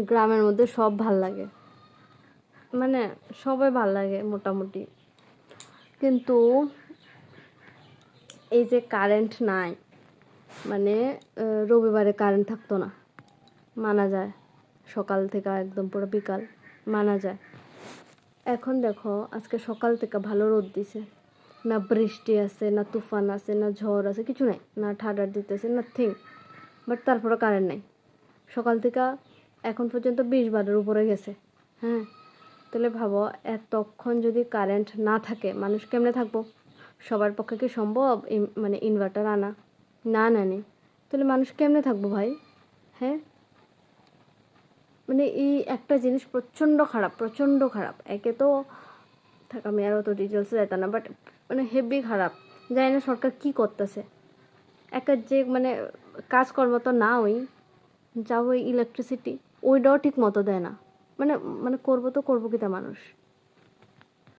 গ্রামের মধ্যে সব ভাল লাগে, মানে সবাই ভাল লাগে মোটামুটি। কিন্তু এই যে কারেন্ট নাই, মানে রবিবারে কারেন্ট থাকতো না, মানা যায়, সকাল থেকে একদম পুরো বিকাল মানা যায়। এখন দেখো আজকে সকাল থেকে ভালো রোদ দিছে, না বৃষ্টি আছে, না তুফান আছে, না ঝড় আছে, কিছু নাই, না ঠাডার দিতেছে, নাথিং। বাট তারপরে কারেন্ট নেই সকাল থেকে, এখন পর্যন্ত 20-বারের উপরে গেছে। হ্যাঁ, তাহলে ভাবো এতক্ষণ যদি কারেন্ট না থাকে মানুষ কেমনে থাকবো? সবার পক্ষে কি সম্ভব মানে ইনভার্টার আনা? না না নে, তাহলে মানুষ কেমনে থাকবো ভাই? হ্যাঁ, মানে এই একটা জিনিস প্রচণ্ড খারাপ, প্রচণ্ড খারাপ। একে তো থাক, আমি আর অত ডিটেলসে যেতাম না, বাট মানে হেভি খারাপ। জানি না সরকার কী করতেছে। একটা যে মানে কাজকর্ম তো না, ওই যা ওই ইলেকট্রিসিটি ওইটাও ঠিক মতো দেয় না। মানে মানে করবো তো করবো কি তা মানুষ।